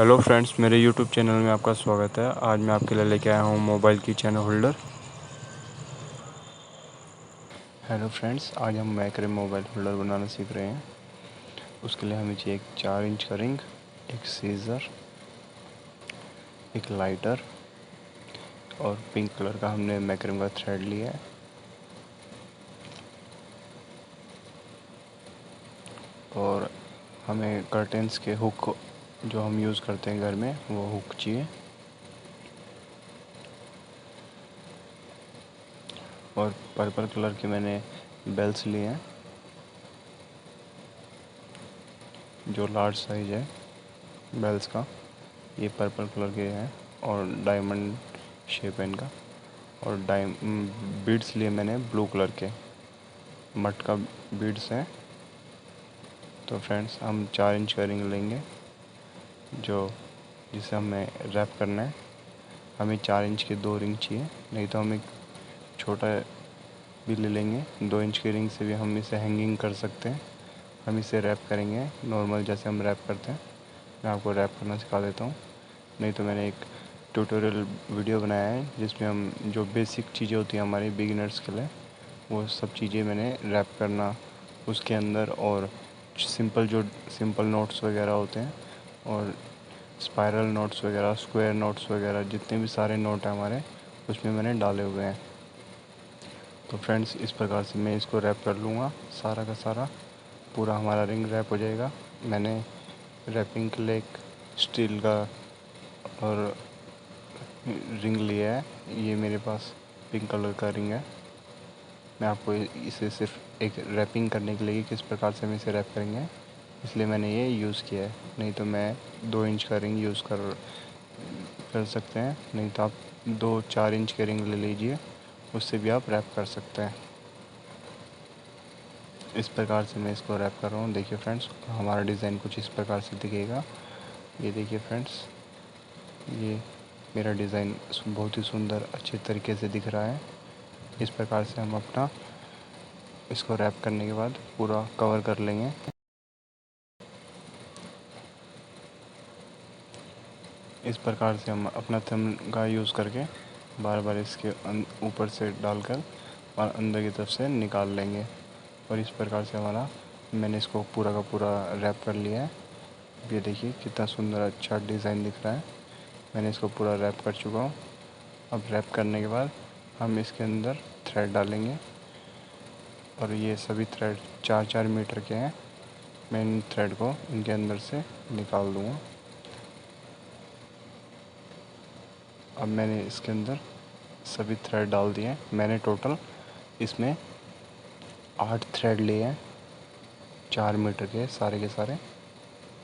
Hello friends, मेरे YouTube channel में आपका स्वागत है। आज मैं आपके लिए लेके आया हूँ मोबाइल की चैन होल्डर। हेलो फ्रेंड्स, आज हम मैक्रे मोबाइल होल्डर बनाना सीख रहे हैं। उसके लिए हमें चाहिए एक 4 इंच का रिंग, एक सीज़र, एक लाइटर और पिंक कलर का हमने मैक्रे का थ्रेड लिया है। और हमें कर्टेंस के हुक जो हम यूज़ करते हैं घर में, वो हुक चाहिए। और पर्पल कलर के मैंने बेल्स लिए हैं जो लार्ज साइज है बेल्स का, ये पर्पल कलर के हैं और डायमंड शेप है इनका। और बीड्स लिए मैंने ब्लू कलर के मटका बीड्स हैं। तो फ्रेंड्स, हम 4 इंच का रिंग लेंगे जिसे हमें रैप करना है। हमें 4 इंच के 2 रिंग चाहिए, नहीं तो हम एक छोटा भी ले लेंगे। 2 इंच के रिंग से भी हम इसे हैंगिंग कर सकते हैं। हम इसे रैप करेंगे नॉर्मल जैसे हम रैप करते हैं। मैं आपको रैप करना सिखा देता हूँ। नहीं तो मैंने एक ट्यूटोरियल वीडियो बनाया है जिसमें हम जो बेसिक चीज़ें होती हैं हमारी बिगिनर्स के लिए, वो सब चीज़ें मैंने रैप करना उसके अंदर। और सिंपल नोट्स वगैरह होते हैं और स्पाइरल नोट्स वगैरह, स्क्वायर नोट्स वगैरह, जितने भी सारे नोट हैं हमारे, उसमें मैंने डाले हुए हैं। तो फ्रेंड्स, इस प्रकार से मैं इसको रैप कर लूँगा सारा का सारा। पूरा हमारा रिंग रैप हो जाएगा। मैंने रैपिंग के लिए एक स्टील का और रिंग लिया है। ये मेरे पास पिंक कलर का रिंग है। मैं आपको इसे सिर्फ एक रैपिंग करने के लिए किस प्रकार से हम इसे रैप करेंगे, इसलिए मैंने ये यूज़ किया है। नहीं तो मैं 2 इंच का रिंग यूज़ कर सकते हैं। नहीं तो आप 2-4 इंच के रिंग ले लीजिए, उससे भी आप रैप कर सकते हैं। इस प्रकार से मैं इसको रैप कर रहा हूँ। देखिए फ्रेंड्स, हमारा डिज़ाइन कुछ इस प्रकार से दिखेगा। ये देखिए फ्रेंड्स, ये मेरा डिज़ाइन बहुत ही सुंदर अच्छे तरीके से दिख रहा है। इस प्रकार से हम अपना इसको रैप करने के बाद पूरा कवर कर लेंगे। इस प्रकार से हम अपना थंब का यूज़ करके बार बार इसके ऊपर से डालकर और अंदर की तरफ से निकाल लेंगे। और इस प्रकार से मैंने इसको पूरा का पूरा रैप कर लिया है। ये देखिए कितना सुंदर अच्छा डिज़ाइन दिख रहा है। मैंने इसको पूरा रैप कर चुका हूँ। अब रैप करने के बाद हम इसके अंदर थ्रेड डालेंगे और ये सभी थ्रेड 4-4 मीटर के हैं। मैं इन थ्रेड को इनके अंदर से निकाल दूँगा। अब मैंने इसके अंदर सभी थ्रेड डाल दिए हैं। मैंने टोटल इसमें 8 थ्रेड लिए हैं, 4 मीटर के सारे सारे।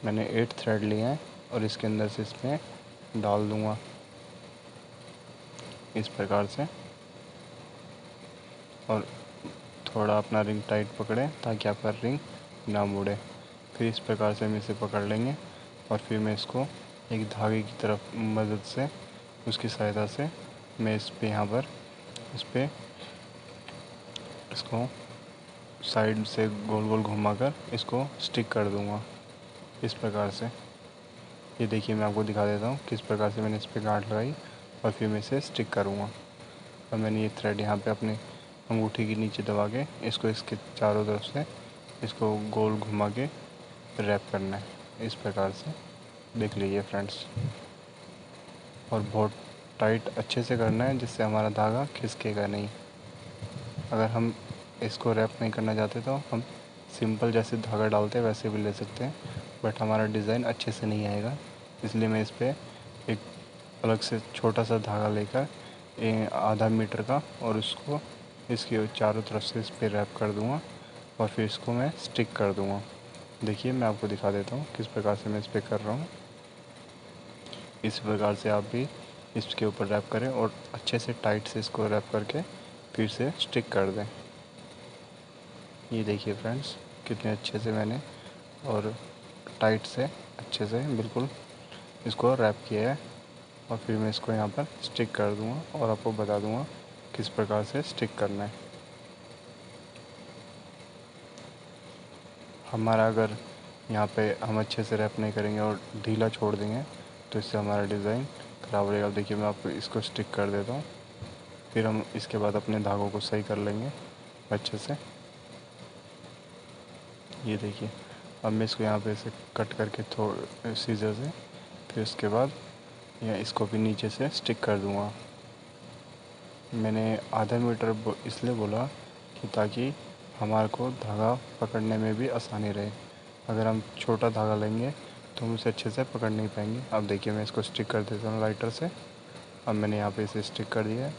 मैंने 8 थ्रेड लिए हैं और इसके अंदर से इसमें डाल दूँगा इस प्रकार से। और थोड़ा अपना रिंग टाइट पकड़ें ताकि आपका रिंग ना मुड़े। फिर इस प्रकार से हम इसे पकड़ लेंगे और फिर मैं इसको एक धागे की तरफ मदद से, उसकी सहायता से मैं इस पे यहाँ पर इस पे इसको साइड से गोल गोल घुमाकर इसको स्टिक कर दूँगा इस प्रकार से। ये देखिए, मैं आपको दिखा देता हूँ किस प्रकार से मैंने इस पे गांठ लगाई और फिर मैं इसे स्टिक करूँगा। और मैंने ये थ्रेड यहाँ पे अपने अंगूठी के नीचे दबा के इसको इसके चारों तरफ से इसको गोल घुमा के रैप करना है इस प्रकार से। देख लीजिए फ्रेंड्स, और बहुत टाइट अच्छे से करना है जिससे हमारा धागा खिसकेगा नहीं। अगर हम इसको रैप नहीं करना चाहते तो हम सिंपल जैसे धागा डालते हैं वैसे भी ले सकते हैं, बट हमारा डिज़ाइन अच्छे से नहीं आएगा। इसलिए मैं इस पर एक अलग से छोटा सा धागा लेकर आधा मीटर का और उसको इसके चारों तरफ से इस पर रैप कर दूँगा और फिर इसको मैं स्टिक कर दूँगा। देखिए, मैं आपको दिखा देता हूँ किस प्रकार से मैं इस पर कर रहा हूँ। इस प्रकार से आप भी इसके ऊपर रैप करें और अच्छे से टाइट से इसको रैप करके फिर से स्टिक कर दें। ये देखिए फ्रेंड्स, कितने अच्छे से मैंने और टाइट से अच्छे से बिल्कुल इसको रैप किया है। और फिर मैं इसको यहाँ पर स्टिक कर दूँगा और आपको बता दूँगा किस प्रकार से स्टिक करना है। हमारा अगर यहाँ पे हम अच्छे से रैप नहीं करेंगे और ढीला छोड़ देंगे तो इससे हमारा डिज़ाइन ख़राब रहेगा। अब देखिए मैं आपको इसको स्टिक कर देता हूँ, फिर हम इसके बाद अपने धागों को सही कर लेंगे अच्छे से। ये देखिए अब मैं इसको यहाँ पे से कट करके थोड़ा सीजर से, फिर उसके बाद या इसको भी नीचे से स्टिक कर दूँगा। मैंने आधा मीटर इसलिए बोला कि ताकि हमारे को धागा पकड़ने में भी आसानी रहे। अगर हम छोटा धागा लेंगे तो हम उसे अच्छे से पकड़ नहीं पाएंगे। अब देखिए मैं इसको स्टिक कर देता हूँ लाइटर से। अब मैंने यहाँ पे इसे स्टिक कर दिया है।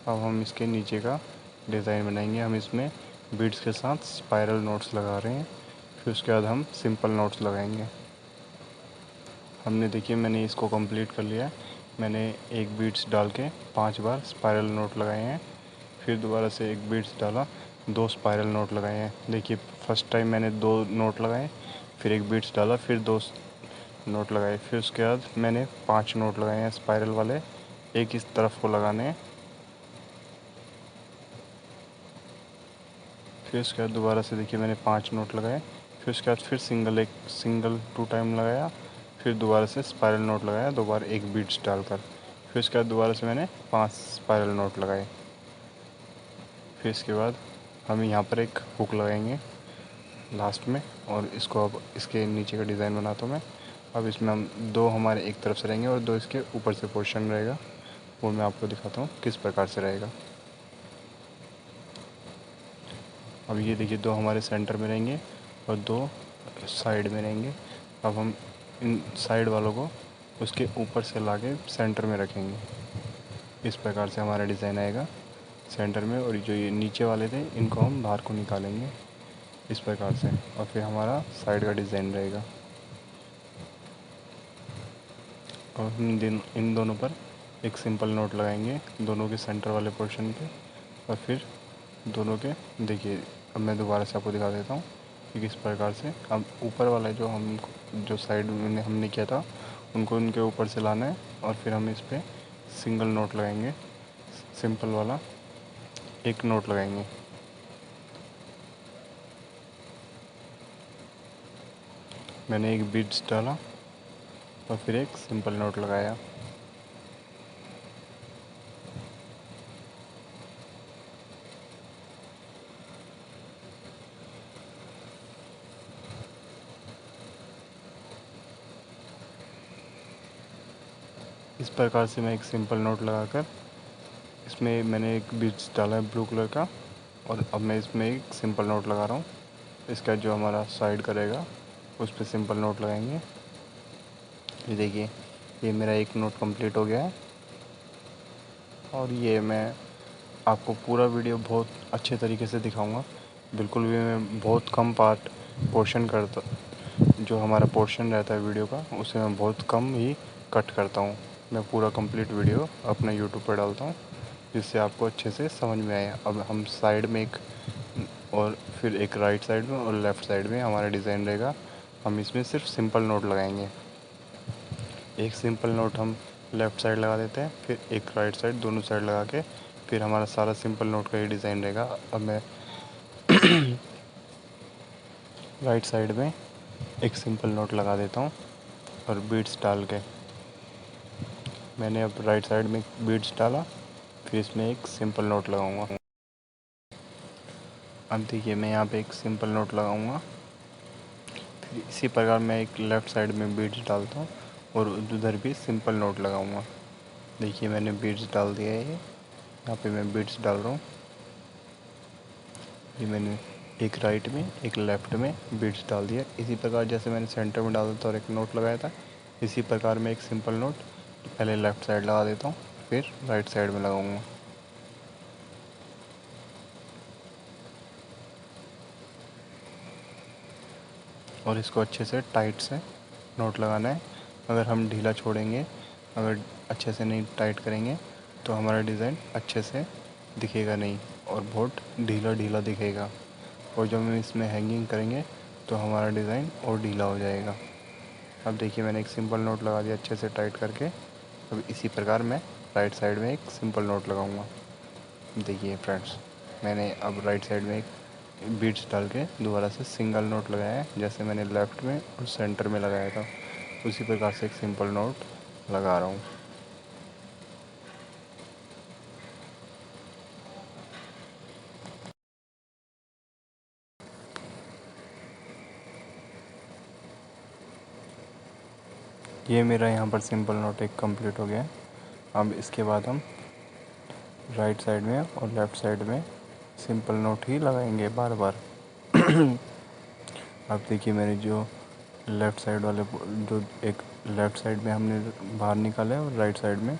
अब हम इसके नीचे का डिज़ाइन बनाएंगे। हम इसमें बीड्स के साथ स्पाइरल नोट्स लगा रहे हैं, फिर उसके बाद हम सिंपल नोट्स लगाएंगे। हमने देखिए मैंने इसको कंप्लीट कर लिया है। मैंने एक बीड्स डाल के 5 बार स्पाइरल नोट लगाए हैं, फिर दोबारा से एक बीड्स डाला, 2 स्पाइरल नोट लगाए हैं। देखिए फर्स्ट टाइम मैंने 2 नोट लगाए, फिर एक बीड्स डाला, फिर 2 नोट लगाए, फिर उसके बाद मैंने 5 नोट लगाए हैं स्पाइरल वाले, एक इस तरफ को लगाने हैं। फिर उसके बाद दोबारा से देखिए मैंने 5 नोट लगाए, फिर उसके बाद फिर सिंगल 2 टाइम लगाया, फिर दोबारा से स्पाइरल नोट लगाया, 2 बार एक बीड्स डालकर। फिर उसके बाद दोबारा से मैंने 5 स्पाइरल नोट लगाए। फिर इसके बाद हम यहाँ पर एक हुक लगाएंगे लास्ट में, और इसको अब इसके नीचे का डिज़ाइन बनाता हूँ मैं। अब इसमें हम 2 हमारे एक तरफ से रहेंगे और 2 इसके ऊपर से पोर्शन रहेगा, वो मैं आपको दिखाता हूँ किस प्रकार से रहेगा। अब ये देखिए 2 हमारे सेंटर में रहेंगे और 2 साइड में रहेंगे। अब हम इन साइड वालों को उसके ऊपर से लाके सेंटर में रखेंगे। इस प्रकार से हमारा डिज़ाइन आएगा सेंटर में, और जो ये नीचे वाले थे इनको हम बाहर को निकालेंगे इस प्रकार से, और फिर हमारा साइड का डिज़ाइन रहेगा। और हम इन दोनों पर एक सिंपल नोट लगाएंगे दोनों के सेंटर वाले पोर्शन पे, और फिर दोनों के देखिए अब मैं दोबारा से आपको दिखा देता हूँ कि किस प्रकार से। अब ऊपर वाला जो साइड में हमने किया था उनको उनके ऊपर से लाना है, और फिर हम इस पर सिंगल नोट लगाएंगे, सिंपल वाला एक नोट लगाएंगे। मैंने एक बीड्स डाला और फिर एक सिंपल नोट लगाया। इस प्रकार से मैं एक सिंपल नोट लगाकर इसमें मैंने एक बीड्स डाला है ब्लू कलर का, और अब मैं इसमें एक सिंपल नोट लगा रहा हूँ। इसका जो हमारा साइड करेगा उस पर सिंपल नोट लगाएंगे। ये देखिए ये मेरा एक नोट कंप्लीट हो गया है, और ये मैं आपको पूरा वीडियो बहुत अच्छे तरीके से दिखाऊंगा। बिल्कुल भी मैं बहुत कम पोर्शन करता, जो हमारा पोर्शन रहता है वीडियो का उसे मैं बहुत कम ही कट करता हूँ। मैं पूरा कंप्लीट वीडियो अपना यूट्यूब पर डालता हूँ जिससे आपको अच्छे से समझ में आए। अब हम साइड में एक, और फिर एक राइट साइड में और लेफ़्ट साइड में हमारा डिज़ाइन रहेगा। हम इसमें सिर्फ सिंपल नोट लगाएंगे। एक सिंपल नोट हम लेफ़्ट साइड लगा देते हैं, फिर एक राइट साइड, दोनों साइड लगा के फिर हमारा सारा सिंपल नोट का ही डिज़ाइन रहेगा। अब मैं राइट साइड में एक सिंपल नोट लगा देता हूँ और बीड्स डाल के, मैंने अब राइट साइड में बीड्स डाला, फिर इसमें एक सिंपल नोट लगाऊंगा। अब देखिए मैं यहाँ पे एक सिंपल नोट लगाऊंगा, फिर इसी प्रकार मैं एक लेफ़्ट साइड में बीड्स डालता हूँ और उधर भी सिंपल नोट लगाऊंगा। देखिए मैंने बीड्स डाल दिया है, यहाँ पे मैं बीड्स डाल रहा हूँ। ये मैंने एक राइट में एक लेफ़्ट में बीड्स डाल दिया। इसी प्रकार जैसे मैंने सेंटर में डाला था और एक नोट लगाया था, इसी प्रकार मैं एक सिंपल नोट पहले लेफ़्ट साइड लगा देता हूँ, फिर राइट साइड में लगाऊंगा। और इसको अच्छे से टाइट से नोट लगाना है। अगर हम ढीला छोड़ेंगे, अगर अच्छे से नहीं टाइट करेंगे तो हमारा डिज़ाइन अच्छे से दिखेगा नहीं और बहुत ढीला ढीला दिखेगा, और जब हम इसमें हैंगिंग करेंगे तो हमारा डिज़ाइन और ढीला हो जाएगा। अब देखिए मैंने एक सिंपल नोट लगा दिया अच्छे से टाइट करके। अब इसी प्रकार मैं राइट साइड में एक सिंपल नोट लगाऊंगा। देखिए फ्रेंड्स, मैंने अब राइट साइड में एक बीड्स डाल के दोबारा से सिंगल नोट लगाया है, जैसे मैंने लेफ़्ट में और सेंटर में लगाया था उसी प्रकार से एक सिंपल नोट लगा रहा हूँ। ये मेरा यहाँ पर सिंपल नोट एक कंप्लीट हो गया है। अब इसके बाद हम राइट साइड में और लेफ़्ट साइड में सिंपल नोट ही लगाएंगे बार बार। अब देखिए मैंने जो लेफ़्ट साइड वाले जो एक लेफ़्ट साइड में हमने बाहर निकाला है और राइट साइड में,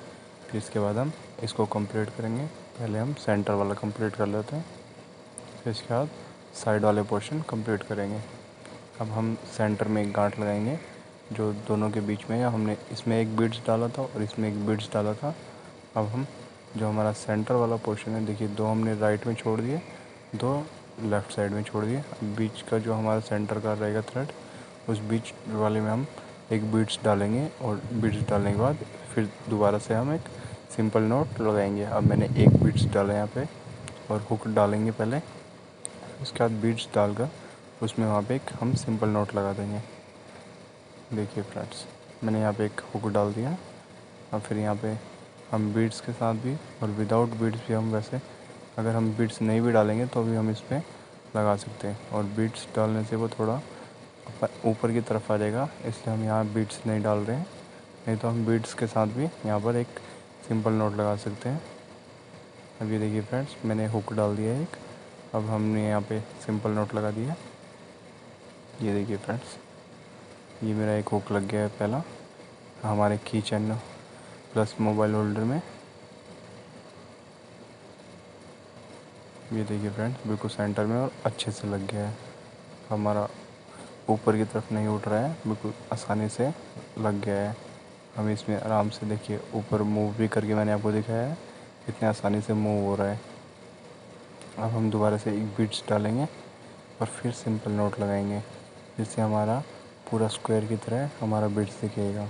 फिर इसके बाद हम इसको कंप्लीट करेंगे। पहले हम सेंटर वाला कंप्लीट कर लेते हैं, फिर इसके बाद साइड वाले पोर्शन कंप्लीट करेंगे। अब हम सेंटर में एक गांठ लगाएंगे जो दोनों के बीच में, हमने इसमें एक बीड्स डाला था और इसमें एक बीड्स डाला था। अब हम जो हमारा सेंटर वाला पोर्शन है, देखिए 2 हमने राइट में छोड़ दिए, 2 लेफ़्ट साइड में छोड़ दिए। अब बीच का जो हमारा सेंटर का रहेगा थ्रेड, उस बीच वाले में हम एक बीड्स डालेंगे और बीड्स डालने के बाद फिर दोबारा से हम एक सिंपल नोट लगाएंगे। अब मैंने एक बीड्स डाला यहाँ पे और हुक डालेंगे पहले, उसके बाद बीड्स डालकर उसमें वहाँ पे एक हम सिंपल नोट लगा देंगे। देखिए फ्रेंड्स, मैंने यहाँ पे एक हुक डाल दिया। अब फिर यहाँ पे हम बीड्स के साथ भी और विदाउट बीड्स भी हम, वैसे अगर हम बीड्स नहीं भी डालेंगे तो भी हम इस पर लगा सकते हैं। और बीड्स डालने से वो थोड़ा ऊपर की तरफ आ जाएगा, इसलिए हम यहाँ बीड्स नहीं डाल रहे हैं। नहीं तो हम बीड्स के साथ भी यहाँ पर एक सिंपल नोट लगा सकते हैं। अब ये देखिए फ्रेंड्स, मैंने हुक डाल दिया एक। अब हमने यहाँ पे सिंपल नोट लगा दिया। ये देखिए फ्रेंड्स, ये मेरा एक हुक लग गया है पहला हमारे की चैन प्लस मोबाइल होल्डर में। ये देखिए फ्रेंड्स, बिल्कुल सेंटर में और अच्छे से लग गया है। हमारा ऊपर की तरफ नहीं उठ रहा है, बिल्कुल आसानी से लग गया है। हम इसमें आराम से, देखिए ऊपर मूव भी करके मैंने आपको दिखाया है कितने आसानी से मूव हो रहा है। अब हम दोबारा से एक बीड्स डालेंगे और फिर सिंपल नोट लगाएंगे, जिससे हमारा पूरा स्क्वायर की तरह हमारा बीड्स दिखेगा।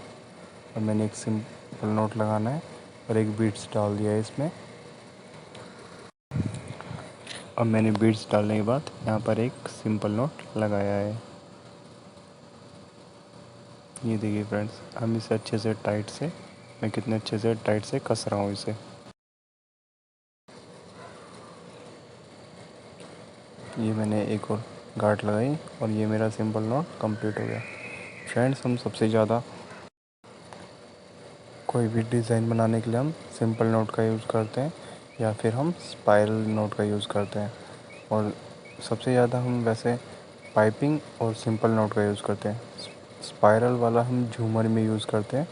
अब मैंने एक सिंपल नोट लगाना है और एक बीड्स डाल दिया है इसमें। अब मैंने बीड्स डालने के बाद यहाँ पर एक सिंपल नोट लगाया है। ये देखिए फ्रेंड्स, हम इसे अच्छे से टाइट से, मैं कितने अच्छे से टाइट से कस रहा हूँ इसे। ये मैंने एक और गांठ लगाई और ये मेरा सिंपल नोट कंप्लीट हो गया। फ्रेंड्स, हम सबसे ज़्यादा कोई भी डिज़ाइन बनाने के लिए हम सिंपल नोट का यूज़ करते हैं या फिर हम स्पाइरल नोट का यूज़ करते हैं। और सबसे ज़्यादा हम वैसे पाइपिंग और सिंपल नोट का यूज़ करते हैं। स्पाइरल वाला हम झूमर में यूज़ करते हैं।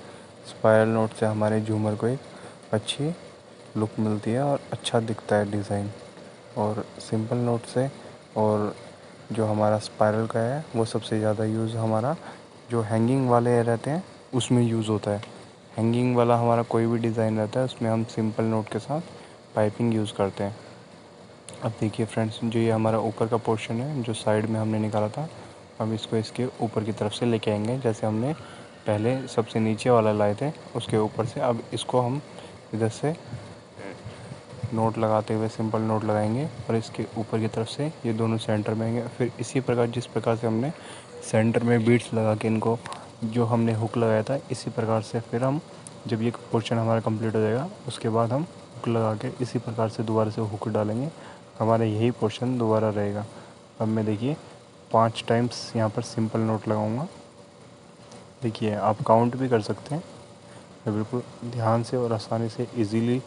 स्पाइरल नोट से हमारे झूमर को एक अच्छी लुक मिलती है और अच्छा दिखता है डिज़ाइन। और सिंपल नोट से और जो हमारा स्पाइरल का है, वो सबसे ज़्यादा यूज़ हमारा जो हैंगिंग वाले रहते हैं उसमें यूज़ होता है। हैंगिंग वाला हमारा कोई भी डिज़ाइन रहता है, उसमें हम सिंपल नोट के साथ पाइपिंग यूज़ करते हैं। अब देखिए फ्रेंड्स, जो ये हमारा ऊपर का पोर्शन है जो साइड में हमने निकाला था, अब इसको इसके ऊपर की तरफ से लेके आएंगे। जैसे हमने पहले सबसे नीचे वाला लाए थे उसके ऊपर से, अब इसको हम इधर से नोट लगाते हुए सिंपल नोट लगाएंगे और इसके ऊपर की तरफ से ये दोनों सेंटर में आएंगे। फिर इसी प्रकार जिस प्रकार से हमने सेंटर में बीड्स लगा के इनको जो हमने हुक लगाया था, इसी प्रकार से फिर हम जब ये पोर्शन हमारा कंप्लीट हो जाएगा उसके बाद हम हुक लगा के इसी प्रकार से दोबारा से हुक डालेंगे, हमारा यही पोर्शन दोबारा रहेगा। अब मैं देखिए 5 टाइम्स यहाँ पर सिंपल नोट लगाऊंगा। देखिए आप काउंट भी कर सकते हैं, मैं बिल्कुल ध्यान से और आसानी से इजीली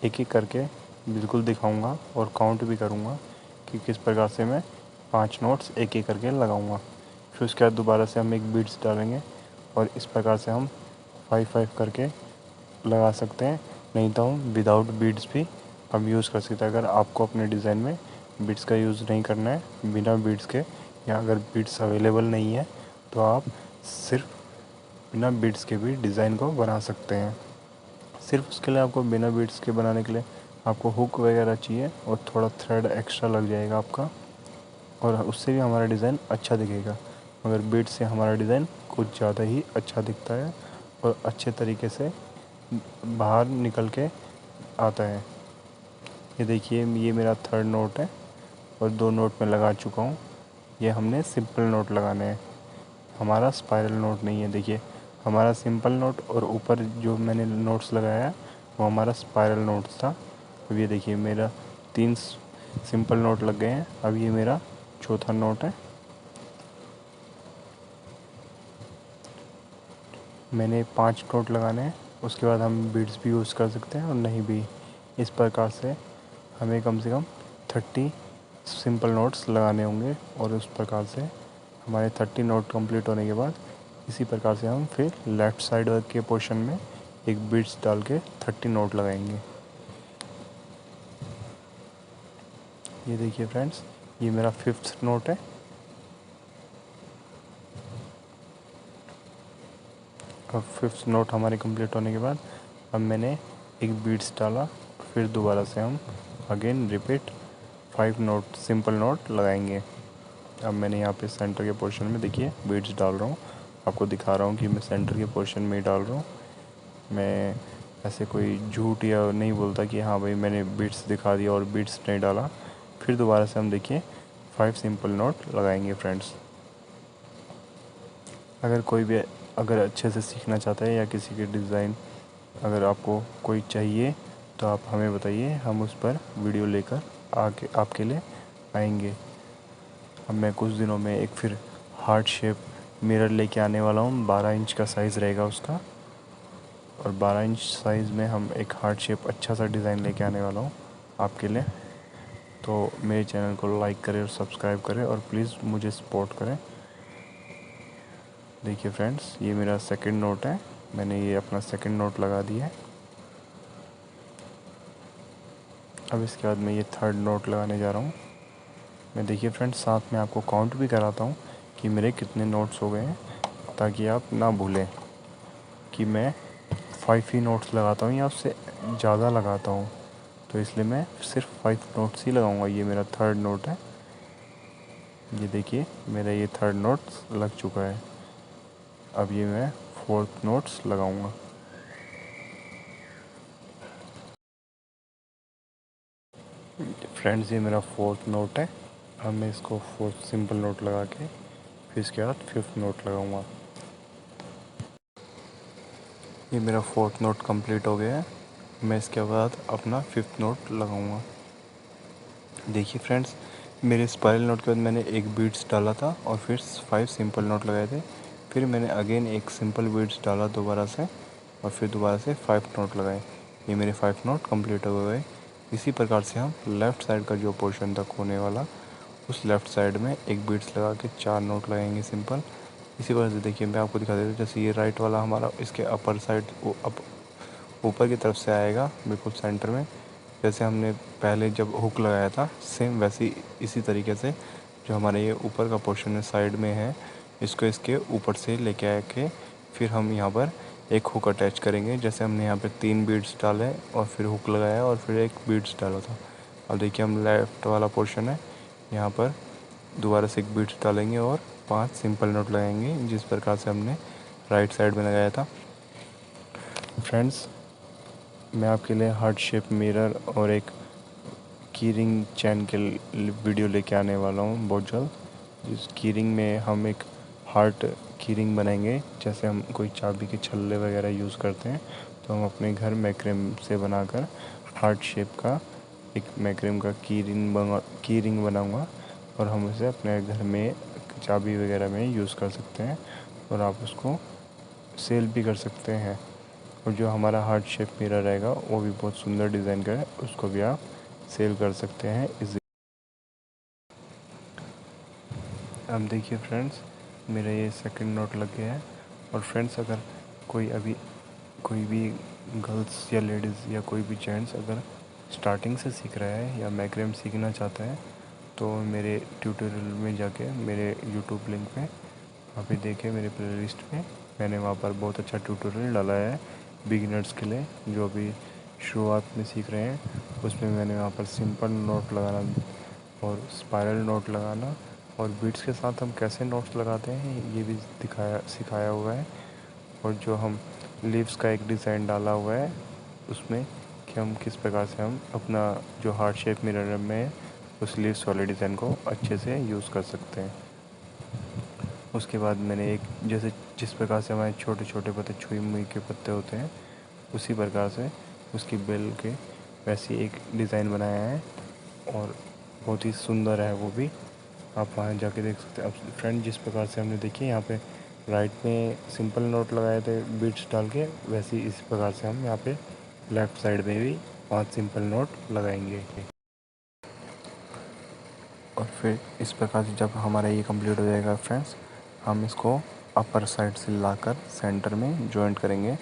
एक एक करके बिल्कुल दिखाऊंगा और काउंट भी करूंगा कि किस प्रकार से मैं 5 नोट्स एक एक करके लगाऊंगा। फिर उसके बाद दोबारा से हम एक बीड्स डालेंगे और इस प्रकार से हम 5-5 करके लगा सकते हैं। नहीं तो हम विदाउट बीड्स भी हम यूज़ कर सकते हैं। अगर आपको अपने डिज़ाइन में बीड्स का यूज़ नहीं करना है, बिना बीड्स के, या अगर बीड्स अवेलेबल नहीं है तो आप सिर्फ बिना बीड्स के भी डिज़ाइन को बना सकते हैं। सिर्फ उसके लिए आपको बिना बीड्स के बनाने के लिए आपको हुक वगैरह चाहिए और थोड़ा थ्रेड एक्स्ट्रा लग जाएगा आपका, और उससे भी हमारा डिज़ाइन अच्छा दिखेगा। मगर बीड्स से हमारा डिज़ाइन कुछ ज़्यादा ही अच्छा दिखता है और अच्छे तरीके से बाहर निकल के आता है। ये देखिए, ये मेरा थर्ड नोट है और 2 नोट मैं लगा चुका हूँ। ये हमने सिंपल नोट लगाने हैं, हमारा स्पाइरल नोट नहीं है। देखिए हमारा सिंपल नोट और ऊपर जो मैंने नोट्स लगाया है वो हमारा स्पाइरल नोट्स था। अब ये देखिए मेरा 3 सिंपल नोट लग गए हैं। अब ये मेरा चौथा नोट है। मैंने 5 नोट लगाने हैं, उसके बाद हम बीड्स भी यूज़ कर सकते हैं और नहीं भी। इस प्रकार से हमें कम से कम 30 सिंपल नोट्स लगाने होंगे और उस प्रकार से हमारे 30 नोट कंप्लीट होने के बाद इसी प्रकार से हम फिर लेफ़्ट साइड के पोर्शन में एक बीड्स डाल के 30 नोट लगाएंगे। ये देखिए फ्रेंड्स, ये मेरा 5th नोट है। अब 5th नोट हमारे कंप्लीट होने के बाद अब मैंने एक बीड्स डाला, फिर दोबारा से हम again repeat 5 note simple note लगाएंगे। अब मैंने यहाँ पे सेंटर के पोर्शन में देखिए बीड्स डाल रहा हूँ, आपको दिखा रहा हूँ कि मैं सेंटर के पोर्शन में ही डाल रहा हूँ। मैं ऐसे कोई झूठ या नहीं बोलता कि हाँ भाई मैंने बीड्स दिखा दिया और बीड्स नहीं डाला। फिर दोबारा से हम देखिए 5 सिंपल नोट लगाएंगे फ्रेंड्स। अगर कोई भी अगर अच्छे से सीखना चाहता है या किसी के डिज़ाइन अगर आपको कोई चाहिए तो आप हमें बताइए, हम उस पर वीडियो लेकर आके आपके लिए आएंगे। अब मैं कुछ दिनों में एक फिर हार्ट शेप मिरर लेके आने वाला हूँ। 12 इंच का साइज़ रहेगा उसका और 12 इंच साइज़ में हम एक हार्ट शेप अच्छा सा डिज़ाइन लेके आने वाला हूँ आपके लिए। तो मेरे चैनल को लाइक करें और सब्सक्राइब करें और प्लीज़ मुझे सपोर्ट करें। देखिए फ्रेंड्स, ये मेरा सेकंड नोट है। मैंने ये अपना सेकंड नोट लगा दिया है। अब इसके बाद मैं ये थर्ड नोट लगाने जा रहा हूँ। मैं देखिए फ्रेंड्स साथ में आपको काउंट भी कराता हूँ कि मेरे कितने नोट्स हो गए हैं, ताकि आप ना भूलें कि मैं 5 ही नोट्स लगाता हूँ या उससे ज़्यादा लगाता हूँ। तो इसलिए मैं सिर्फ 5 नोट्स ही लगाऊंगा। ये मेरा थर्ड नोट है। ये देखिए मेरा ये थर्ड नोट्स लग चुका है। अब ये मैं फोर्थ नोट्स लगाऊंगा। फ्रेंड्स, ये मेरा फोर्थ नोट है। अब मैं इसको फोर्थ सिंपल नोट लगा के फिर इसके बाद 5th नोट लगाऊंगा। ये मेरा फोर्थ नोट कंप्लीट हो गया है। मैं इसके बाद अपना 5th नोट लगाऊंगा। देखिए फ्रेंड्स, मेरे स्पाइरल नोट के बाद मैंने एक बीड्स डाला था और फिर 5 सिंपल नोट लगाए थे। फिर मैंने अगेन एक सिंपल बीड्स डाला दोबारा से और फिर दोबारा से 5 नोट लगाए। ये मेरे 5 नोट कंप्लीट हो गए। इसी प्रकार से हम लेफ़्ट साइड का जो पोर्शन था खोने वाला, उस लेफ़्ट साइड में एक बीड्स लगा के 4 नोट लगाएंगे सिंपल। इसी वजह से देखिए मैं आपको दिखा देता हूँ। जैसे ये राइट वाला हमारा इसके अपर साइड ऊपर की तरफ से आएगा बिल्कुल सेंटर में। जैसे हमने पहले जब हुक लगाया था सेम वैसे इसी तरीके से जो हमारे ये ऊपर का पोर्शन है साइड में है, इसको इसके ऊपर से लेके आके फिर हम यहाँ पर एक हुक अटैच करेंगे। जैसे हमने यहाँ पे 3 बीड्स डाले और फिर हुक लगाया और फिर एक बीड्स डाला था। अब देखिए हम लेफ़्ट वाला पोर्शन है, यहाँ पर दोबारा से एक बीड्स डालेंगे और 5 सिंपल नोट लगाएंगे जिस प्रकार से हमने राइट साइड में लगाया था। फ्रेंड्स, मैं आपके लिए हार्ट शेप मिरर और एक की रिंग चैन के वीडियो लेके आने वाला हूँ बहुत जल्द। इस की रिंग में हम एक हार्ट की रिंग बनाएंगे। जैसे हम कोई चाबी के छल्ले वगैरह यूज़ करते हैं तो हम अपने घर मैक्रेम से बनाकर हार्ट शेप का एक मैक्रेम का की रिंग बनाऊँगा और हम उसे अपने घर में चाबी वगैरह में यूज़ कर सकते हैं और आप उसको सेल भी कर सकते हैं। और जो हमारा हार्ट शेप मिरर रहेगा वो भी बहुत सुंदर डिज़ाइन का है, उसको भी आप सेल कर सकते हैं इजी। अब देखिए फ्रेंड्स, मेरा ये सेकंड नोट लग गया है। और फ्रेंड्स, अगर कोई भी गर्ल्स या लेडीज़ या कोई भी जेंट्स अगर स्टार्टिंग से सीख रहा है या मैक्रेम सीखना चाहता है तो मेरे ट्यूटोरियल में जाके मेरे यूट्यूब लिंक पे आप ही देखें, मेरे प्लेलिस्ट में मैंने वहाँ पर बहुत अच्छा ट्यूटोरियल डाला है बिगिनर्स के लिए जो अभी शुरुआत में सीख रहे हैं। उसमें मैंने वहाँ पर सिंपल नोट लगाना और स्पाइरल नोट लगाना और बीट्स के साथ हम कैसे नोट्स लगाते हैं ये भी सिखाया हुआ है। और जो हम लीव्स का एक डिज़ाइन डाला हुआ है उसमें कि हम किस प्रकार से हम अपना जो हार्ट शेप मिरर में उस लीव्स वाले डिज़ाइन को अच्छे से यूज़ कर सकते हैं। उसके बाद मैंने एक जैसे जिस प्रकार से हमारे छोटे छोटे पत्ते छुई मुई के पत्ते होते हैं उसी प्रकार से उसकी बेल के वैसी एक डिज़ाइन बनाया है और बहुत ही सुंदर है वो भी। आप वहाँ जाके देख सकते हैं। अब फ्रेंड जिस प्रकार से हमने देखिए यहाँ पे राइट में सिंपल नोट लगाए थे बीट्स डाल के, वैसे ही इस प्रकार से हम यहाँ पे लेफ़्ट साइड में भी 5 सिंपल नोट लगाएंगे। और फिर इस प्रकार से जब हमारा ये कंप्लीट हो जाएगा फ्रेंड्स, हम इसको अपर साइड से लाकर सेंटर में जॉइंट करेंगे।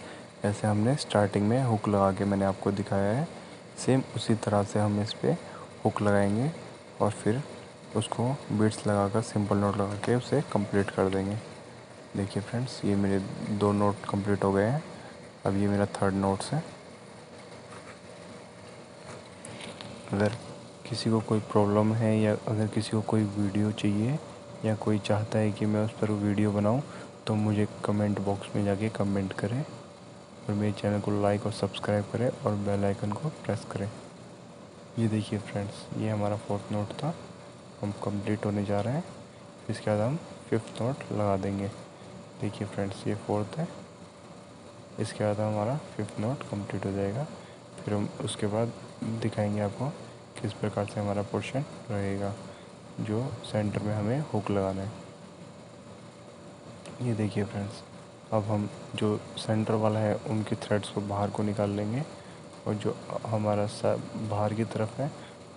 जैसे हमने स्टार्टिंग में हुक लगा के मैंने आपको दिखाया है, सेम उसी तरह से हम इस पर हुक लगाएंगे और फिर उसको बीट्स लगाकर सिंपल नोट लगा के उसे कंप्लीट कर देंगे। देखिए फ्रेंड्स, ये मेरे 2 नोट कंप्लीट हो गए हैं। अब ये मेरा 3rd नोट्स है। अगर किसी को कोई प्रॉब्लम है या अगर किसी को कोई वीडियो चाहिए या कोई चाहता है कि मैं उस पर वीडियो बनाऊं, तो मुझे कमेंट बॉक्स में जाके कमेंट करें और मेरे चैनल को लाइक और सब्सक्राइब करें और बेल आइकन को प्रेस करें। ये देखिए फ्रेंड्स, ये हमारा 4th नोट था, हम कंप्लीट होने जा रहे हैं। इसके बाद हम 5th नोट लगा देंगे। देखिए फ्रेंड्स, ये 4th है, इसके बाद हमारा 5th नोट कंप्लीट हो जाएगा। फिर हम उसके बाद दिखाएंगे आपको किस प्रकार से हमारा पोर्शन रहेगा जो सेंटर में हमें हुक लगाना है। ये देखिए फ्रेंड्स, अब हम जो सेंटर वाला है उनके थ्रेड्स को बाहर को निकाल लेंगे और जो हमारा बाहर की तरफ है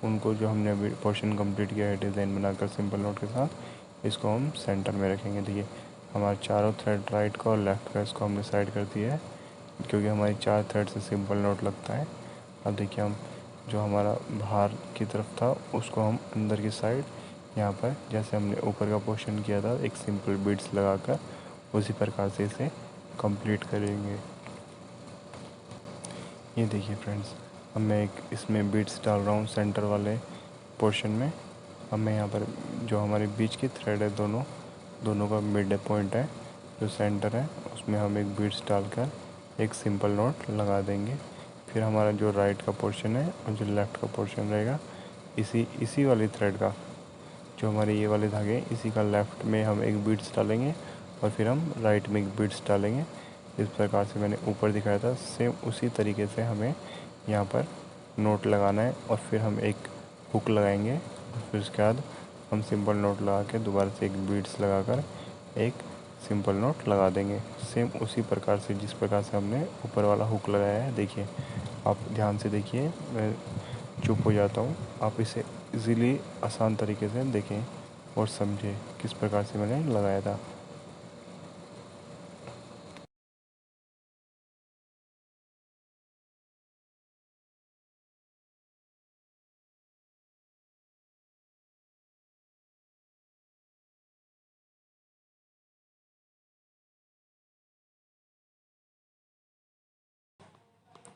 उनको, जो हमने अभी पोर्शन कंप्लीट किया है डिज़ाइन बनाकर सिंपल नोट के साथ, इसको हम सेंटर में रखेंगे। देखिए हमारे चारों थ्रेड राइट का और लेफ़्ट का इसको हमने साइड कर दिया है क्योंकि हमारी 4 थ्रेड से सिंपल नोट लगता है। अब देखिए हम जो हमारा बाहर की तरफ था उसको हम अंदर की साइड यहाँ पर जैसे हमने ऊपर का पोर्शन किया था एक सिंपल बीड्स लगाकर उसी प्रकार से इसे कंप्लीट करेंगे। ये देखिए फ्रेंड्स, अब मैं एक इसमें बीड्स डाल रहा हूँ सेंटर वाले पोर्शन में। अब मैं यहाँ पर जो हमारे बीच की थ्रेड है दोनों का मिड पॉइंट है जो सेंटर है उसमें हम एक बीड्स डालकर एक सिंपल नोट लगा देंगे। फिर हमारा जो राइट का पोर्शन है और जो लेफ़्ट का पोर्शन रहेगा इसी वाली थ्रेड का जो हमारे ये वाले धागे इसी का लेफ़्ट में हम एक बीड्स डालेंगे और फिर हम राइट में एक बीड्स डालेंगे। इस प्रकार से मैंने ऊपर दिखाया था, सेम उसी तरीके से हमें यहाँ पर नोट लगाना है और फिर हम एक हुक लगाएंगे और फिर उसके बाद हम सिंपल नोट लगा के दोबारा से एक बीड्स लगाकर एक सिंपल नोट लगा देंगे। सेम उसी प्रकार से जिस प्रकार से हमने ऊपर वाला हुक लगाया है। देखिए आप ध्यान से देखिए, मैं चुप हो जाता हूँ, आप इसे इजीली आसान तरीके से देखें और समझें किस प्रकार से मैंने लगाया था।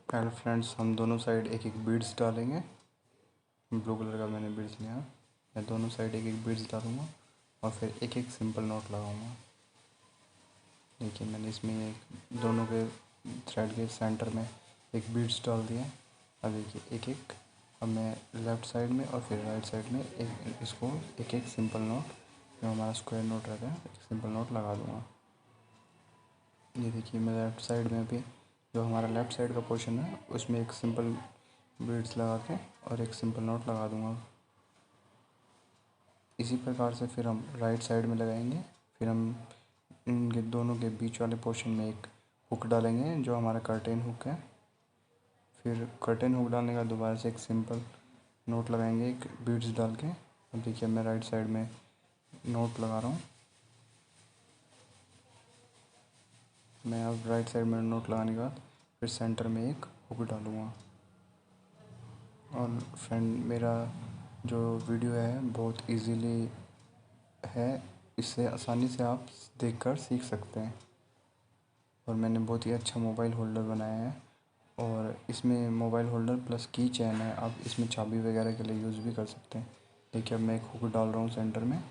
पहले फ्रेंड्स हम दोनों साइड एक एक बीड्स डालेंगे। ब्लू कलर का मैंने बीड्स लिया, मैं दोनों साइड एक एक बीड्स डालूँगा और फिर एक एक सिंपल नोट लगाऊँगा। देखिए मैंने इसमें एक दोनों के थ्रेड के सेंटर में एक बीड्स डाल दिया। अब देखिए एक एक, अब मैं लेफ़्ट साइड में और फिर राइट साइड में एक इसको एक एक सिंपल नोट जो हमारा स्क्वायर नोट रहता है एक सिंपल नोट लगा दूँगा। ये देखिए मैं लेफ़्ट साइड में भी जो हमारा लेफ़्ट साइड का पोर्शन है उसमें एक सिंपल बीड्स लगा के और एक सिंपल नोट लगा दूँगा। इसी प्रकार से फिर हम राइट साइड में लगाएंगे। फिर हम इनके दोनों के बीच वाले पोर्शन में एक हुक डालेंगे जो हमारा कर्टेन हुक है। फिर कर्टेन हुक डालने का दोबारा से एक सिंपल नोट लगाएंगे एक बीड्स डाल के। अब देखिए मैं राइट साइड में नोट लगा रहा हूँ। मैं अब राइट साइड में नोट लगाने के बाद फिर सेंटर में एक हुक डालूँगा। और फ्रेंड मेरा जो वीडियो है बहुत इजीली है, इससे आसानी से आप देखकर सीख सकते हैं। और मैंने बहुत ही अच्छा मोबाइल होल्डर बनाया है और इसमें मोबाइल होल्डर प्लस की चैन है, आप इसमें चाबी वगैरह के लिए यूज़ भी कर सकते हैं। देखिए अब मैं एक हुक डाल रहा हूँ सेंटर में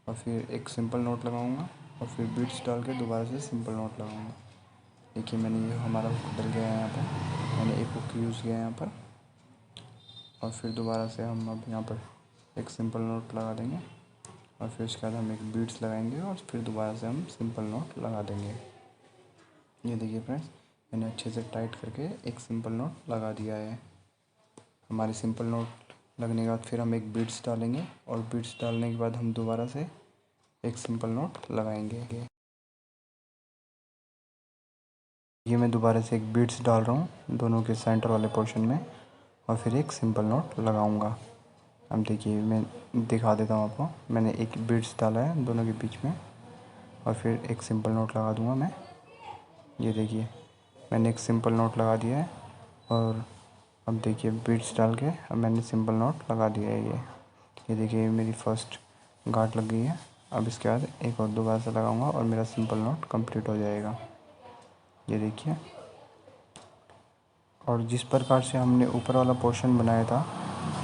और फिर एक सिंपल नोट लगाऊंगा और फिर बीट्स डाल के दोबारा से सिंपल नोट लगाऊंगा। देखिए मैंने ये हमारा हुक डल गया है, यहाँ पर मैंने एक हुक यूज़ किया है यहाँ पर। और फिर दोबारा से हम अब यहाँ पर एक सिंपल नोट लगा देंगे और फिर उसके बाद हम एक बीड्स लगाएंगे और फिर दोबारा से हम सिंपल नॉट लगा देंगे। ये देखिए फ्रेंड्स, मैंने अच्छे से टाइट करके एक सिंपल नॉट लगा दिया है। हमारे सिंपल नॉट लगने के बाद फिर हम एक बीड्स डालेंगे और बीड्स डालने के बाद हम दोबारा से एक सिंपल नॉट लगाएंगे। ये मैं दोबारा से एक बीड्स डाल रहा हूँ दोनों के सेंटर वाले पोर्शन में और फिर एक सिंपल नॉट लगाऊंगा। अब देखिए मैं दिखा देता हूँ आपको। मैंने एक बीड्स डाला है दोनों के बीच में और फिर एक सिंपल नॉट लगा दूँगा मैं। ये देखिए मैंने एक सिंपल नॉट लगा दिया है और अब देखिए बीड्स डाल के अब मैंने सिंपल नॉट लगा दिया है। ये देखिए मेरी फर्स्ट गांठ लग गई है। अब इसके बाद एक और दोबारा से लगाऊंगा और मेरा सिंपल नॉट कंप्लीट हो जाएगा। ये देखिए, और जिस प्रकार से हमने ऊपर वाला पोर्शन बनाया था,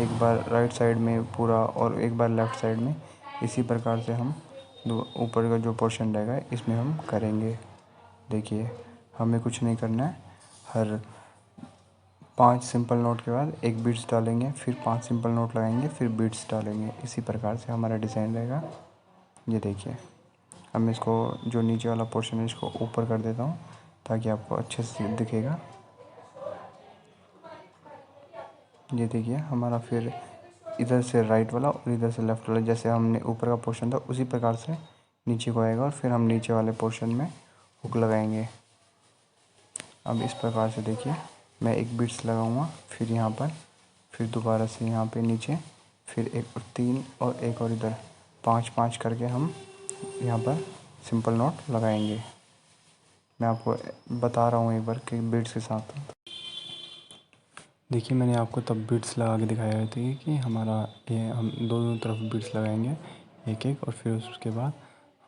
एक बार राइट साइड में पूरा और एक बार लेफ़्ट साइड में, इसी प्रकार से हम ऊपर का जो पोर्शन रहेगा इसमें हम करेंगे। देखिए हमें कुछ नहीं करना है, हर 5 सिंपल नोट के बाद एक बीट्स डालेंगे, फिर 5 सिंपल नोट लगाएंगे, फिर बीट्स डालेंगे। इसी प्रकार से हमारा डिज़ाइन रहेगा। ये देखिए, अब मैं इसको जो नीचे वाला पोर्शन है इसको ऊपर कर देता हूँ ताकि आपको अच्छे से दिखेगा। ये देखिए हमारा फिर इधर से राइट वाला और इधर से लेफ़्ट वाला, जैसे हमने ऊपर का पोर्शन था उसी प्रकार से नीचे को आएगा और फिर हम नीचे वाले पोर्शन में हुक लगाएंगे। अब इस प्रकार से देखिए मैं एक बीट्स लगाऊंगा, फिर यहाँ पर, फिर दोबारा से यहाँ पे नीचे, फिर एक और 3 और एक और इधर 5-5 करके हम यहाँ पर सिंपल नोट लगाएंगे। मैं आपको बता रहा हूँ एक बार कि बीट्स के साथ। देखिए मैंने आपको तब बीट्स लगा के दिखाया था कि हमारा ये हम दोनों तरफ बीट्स लगाएंगे एक एक, और फिर उसके बाद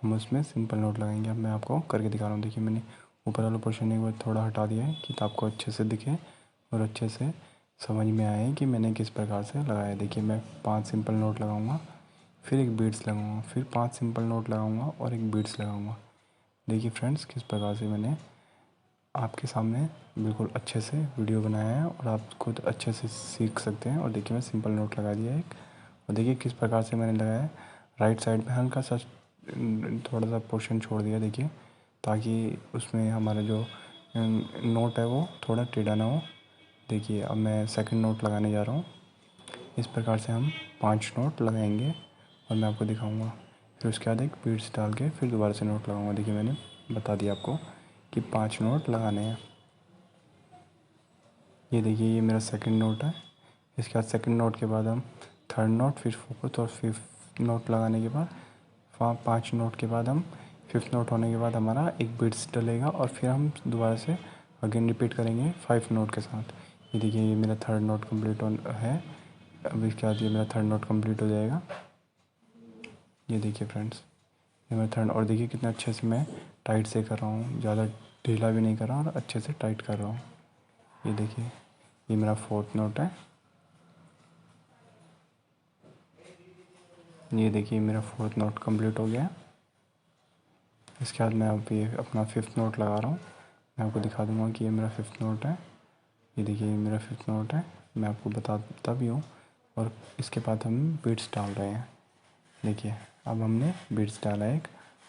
हम उसमें सिंपल नोट लगाएंगे। अब मैं आपको करके दिखा रहा हूँ। देखिए मैंने ऊपर वाला पोर्शन एक बार थोड़ा हटा दिया है कि आपको अच्छे से दिखे और अच्छे से समझ में आए कि मैंने किस प्रकार से लगाया। देखिए मैं 5 सिंपल नोट लगाऊंगा, फिर एक बीट्स लगाऊंगा, फिर 5 सिंपल नोट लगाऊंगा और एक बीट्स लगाऊंगा। देखिए फ्रेंड्स किस प्रकार से मैंने आपके सामने बिल्कुल अच्छे से वीडियो बनाया है और आप खुद अच्छे से सीख सकते हैं। और देखिए मैं सिंपल नोट लगा दिया एक, और देखिए किस प्रकार से मैंने लगाया है। राइट साइड में हल्का सा थोड़ा सा पोर्शन छोड़ दिया देखिए, ताकि उसमें हमारा जो नोट है वो थोड़ा टेढ़ा ना हो। देखिए अब मैं सेकंड नोट लगाने जा रहा हूँ। इस प्रकार से हम 5 नोट लगाएंगे और मैं आपको दिखाऊंगा। फिर उसके बाद एक बीट्स डाल के फिर दोबारा से नोट लगाऊंगा। देखिए मैंने बता दिया आपको कि 5 नोट लगाने हैं। ये देखिए ये मेरा सेकंड नोट है। इसके बाद सेकंड नोट के बाद हम थर्ड नोट, फिर फोर्थ और फिफ्थ नोट लगाने के बाद 5 नोट के बाद हम फिफ्थ नोट होने के बाद हमारा एक बीट्स डलेगा और फिर हम दोबारा से अगेन रिपीट करेंगे 5 नोट के साथ। ये देखिए ये मेरा थर्ड नोट कंप्लीट है। अब इसके बाद ये मेरा थर्ड नोट कंप्लीट हो जाएगा। ये देखिए फ्रेंड्स ये मेरा थर्ड, और देखिए कितना अच्छे से मैं टाइट से कर रहा हूँ, ज़्यादा ढीला भी नहीं कर रहा और अच्छे से टाइट कर रहा हूँ। ये देखिए ये मेरा फोर्थ नोट है। ये देखिए मेरा फोर्थ नोट कंप्लीट हो गया। इसके बाद मैं अब ये अपना फिफ्थ नोट लगा रहा हूँ। मैं आपको दिखा दूँगा कि ये मेरा फिफ्थ नोट है। ये देखिए ये मेरा फिफ्थ नोट है, मैं आपको बताता भी हूँ। और इसके बाद हम बीट्स डाल रहे हैं। देखिए अब हमने बीट्स डाला एक,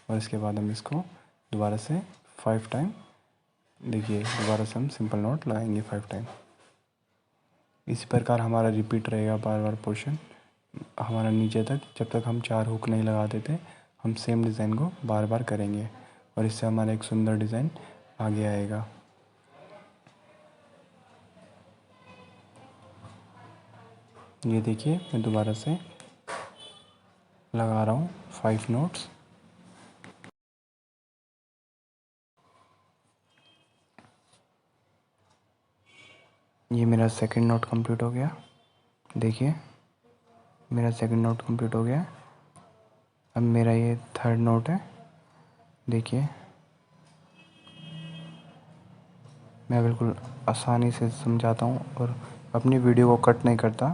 और इसके बाद हम इसको दोबारा से 5 टाइम, देखिए दोबारा से हम सिंपल नोट लगाएंगे 5 टाइम। इसी प्रकार हमारा रिपीट रहेगा बार बार पोर्शन हमारा नीचे तक, जब तक हम 4 हुक नहीं लगा देते। हम सेम डिज़ाइन को बार बार करेंगे और इससे हमारा एक सुंदर डिज़ाइन आगे आएगा। ये देखिए मैं दोबारा से लगा रहा हूँ 5 नोट्स। ये मेरा सेकंड नोट कंप्लीट हो गया। देखिए मेरा सेकंड नोट कंप्लीट हो गया। अब मेरा ये थर्ड नोट है। देखिए मैं बिल्कुल आसानी से समझाता हूँ और अपनी वीडियो को कट नहीं करता,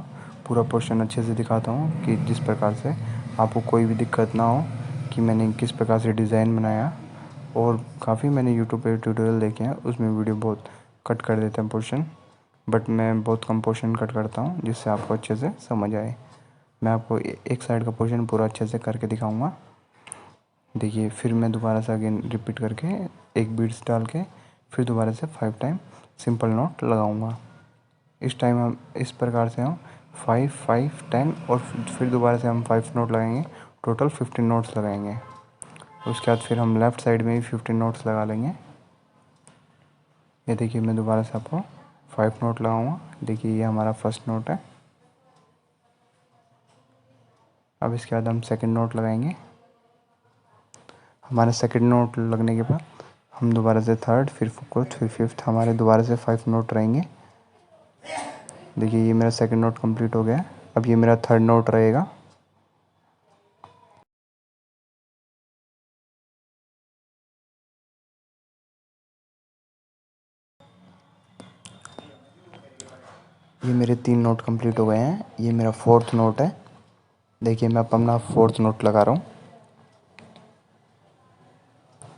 पूरा पोर्शन अच्छे से दिखाता हूँ कि जिस प्रकार से आपको कोई भी दिक्कत ना हो कि मैंने किस प्रकार से डिज़ाइन बनाया। और काफ़ी मैंने यूट्यूब पे ट्यूटोरियल देखे हैं, उसमें वीडियो बहुत कट कर देते हैं पोर्शन, बट मैं बहुत कम पोर्शन कट करता हूँ जिससे आपको अच्छे से समझ आए। मैं आपको एक साइड का पोर्शन पूरा अच्छे से करके दिखाऊंगा। देखिए फिर मैं दोबारा से अगेन रिपीट करके एक बीड्स डाल के फिर दोबारा से 5 टाइम सिंपल नॉट लगाऊंगा। इस टाइम हम इस प्रकार से हम 5 5 10 और फिर दोबारा से हम 5 नोट लगाएंगे। टोटल 15 नोट्स लगाएंगे। उसके बाद फिर हम लेफ़्ट साइड में भी 15 नोट्स लगा लेंगे। ये देखिए मैं दोबारा से आपको 5 नोट लगाऊंगा। देखिए ये हमारा फर्स्ट नोट है। अब इसके बाद हम सेकंड नोट लगाएंगे। हमारा सेकंड नोट लगने के बाद हम दोबारा से थर्ड फिर फोर्थ फिर फिफ्थ हमारे दोबारा से 5 नोट रहेंगे। देखिए ये मेरा सेकंड नोट कंप्लीट हो गया है। अब ये मेरा थर्ड नोट रहेगा। ये मेरे 3 नोट कंप्लीट हो गए हैं। ये मेरा फोर्थ नोट है। देखिए मैं अपना फोर्थ नोट लगा रहा हूँ।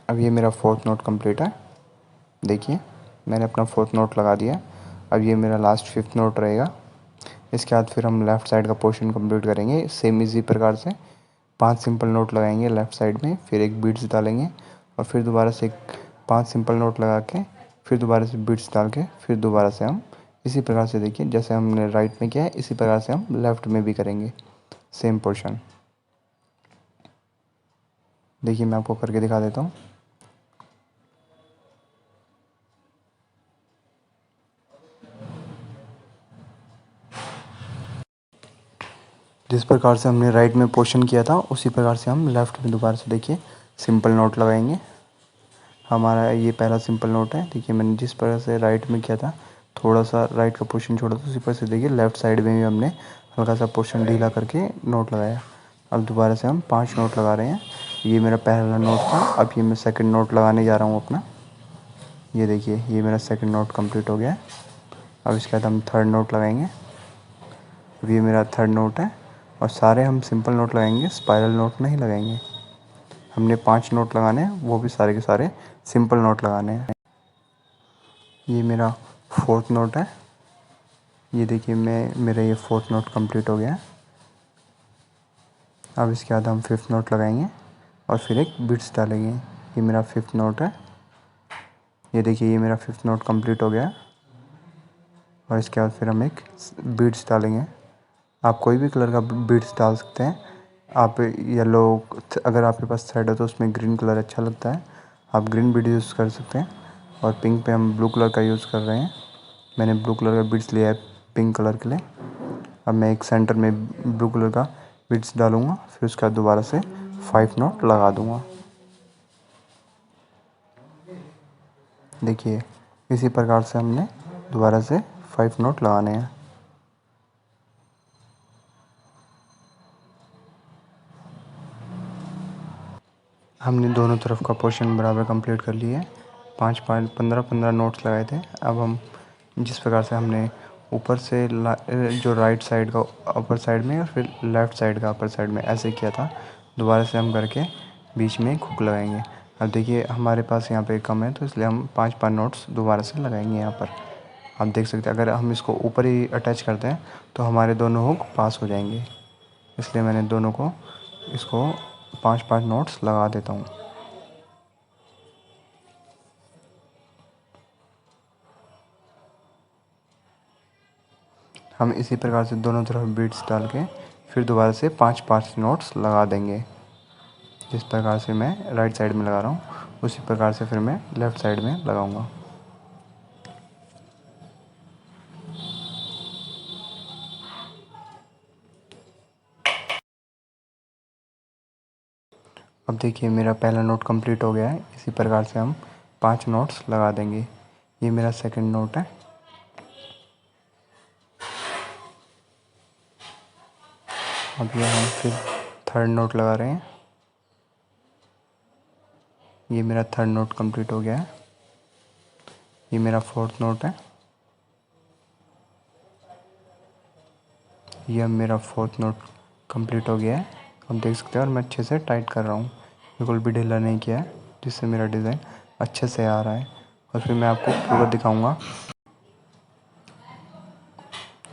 अब ये मेरा फोर्थ नोट कंप्लीट है। देखिए मैंने अपना फोर्थ नोट लगा दिया। अब ये मेरा लास्ट फिफ्थ नोट रहेगा। इसके बाद फिर हम लेफ़्ट साइड का पोर्शन कंप्लीट करेंगे सेम इसी प्रकार से। 5 सिंपल नोट लगाएंगे लेफ़्ट साइड में, फिर एक बीट्स डालेंगे और फिर दोबारा से 5 सिंपल नोट लगा के फिर दोबारा से बीट्स डाल के फिर दोबारा से हम इसी प्रकार से देखिए जैसे हमने राइट में किया है इसी प्रकार से हम लेफ़्ट में भी करेंगे सेम पोर्शन। देखिए मैं आपको करके दिखा देता हूँ। जिस प्रकार से हमने राइट में पोर्शन किया था उसी प्रकार से हम लेफ़्ट में दोबारा से देखिए सिंपल नोट लगाएंगे। हमारा ये पहला सिंपल नोट है। देखिए मैंने जिस प्रकार से राइट में किया था थोड़ा सा राइट का पोर्शन छोड़ा था उसी पर से देखिए लेफ़्ट साइड में भी हमने हल्का सा पोर्शन ढीला करके नोट लगाया। अब दोबारा से हम 5 नोट लगा रहे हैं। ये मेरा पहला नोट था। अब ये मैं सेकंड नोट लगाने जा रहा हूँ अपना। ये देखिए ये मेरा सेकंड नोट कंप्लीट हो गया है। अब इसके बाद हम थर्ड नोट लगाएंगे। अब ये मेरा थर्ड नोट है और सारे हम सिंपल नोट लगाएंगे, स्पाइरल नोट नहीं लगाएंगे। हमने 5 नोट लगाने हैं, वो भी सारे के सारे सिंपल नोट लगाने हैं। ये मेरा फोर्थ नोट है। ये देखिए मेरा ये फोर्थ नोट कंप्लीट हो गया है। अब इसके बाद हम फिफ्थ नोट लगाएंगे और फिर एक बीट्स डालेंगे। ये मेरा फिफ्थ नोट है। ये देखिए ये मेरा फिफ्थ नोट कंप्लीट हो गया है और इसके बाद फिर हम एक बीट्स डालेंगे। आप कोई भी कलर का बीट्स डाल सकते हैं। आप येलो, अगर आपके पास थ्रेड है तो उसमें ग्रीन कलर अच्छा लगता है, आप ग्रीन बीड यूज़ कर सकते हैं। और पिंक पे हम ब्लू कलर का यूज़ कर रहे हैं। मैंने ब्लू कलर का बीड्स लिया है पिंक कलर के लिए। अब मैं एक सेंटर में ब्लू कलर का बीड्स डालूँगा, फिर उसके बाद दोबारा से 5 नोट लगा दूँगा। देखिए इसी प्रकार से हमने दोबारा से 5 नोट लगाने हैं। हमने दोनों तरफ का पोर्शन बराबर कंप्लीट कर लिया है। 5 5 15 नोट्स लगाए थे। अब हम जिस प्रकार से हमने ऊपर से जो राइट साइड का अपर साइड में और फिर लेफ़्ट साइड का अपर साइड में ऐसे किया था, दोबारा से हम करके बीच में हुक लगाएंगे। अब देखिए हमारे पास यहाँ पे कम है तो इसलिए हम 5 5 नोट्स दोबारा से लगाएंगे यहाँ पर। आप देख सकते हैं अगर हम इसको ऊपर ही अटैच करते हैं तो हमारे दोनों हुक पास हो जाएंगे, इसलिए मैंने दोनों को इसको 5 5 नोट्स लगा देता हूँ। हम इसी प्रकार से दोनों तरफ बीट्स डाल के फिर दोबारा से 5 5 नोट्स लगा देंगे। जिस प्रकार से मैं राइट साइड में लगा रहा हूँ उसी प्रकार से फिर मैं लेफ़्ट साइड में लगाऊंगा। अब देखिए मेरा पहला नोट कंप्लीट हो गया है। इसी प्रकार से हम 5 नोट्स लगा देंगे। ये मेरा सेकंड नोट है। अब ये हम फिर थर्ड नोट लगा रहे हैं। ये मेरा थर्ड नोट कंप्लीट हो गया है। ये मेरा फोर्थ नोट है। ये मेरा फोर्थ नोट कंप्लीट हो गया है। आप देख सकते हैं और मैं अच्छे से टाइट कर रहा हूँ, बिल्कुल भी ढीला नहीं किया है, जिससे मेरा डिज़ाइन अच्छे से आ रहा है। और फिर मैं आपको पूरा दिखाऊंगा।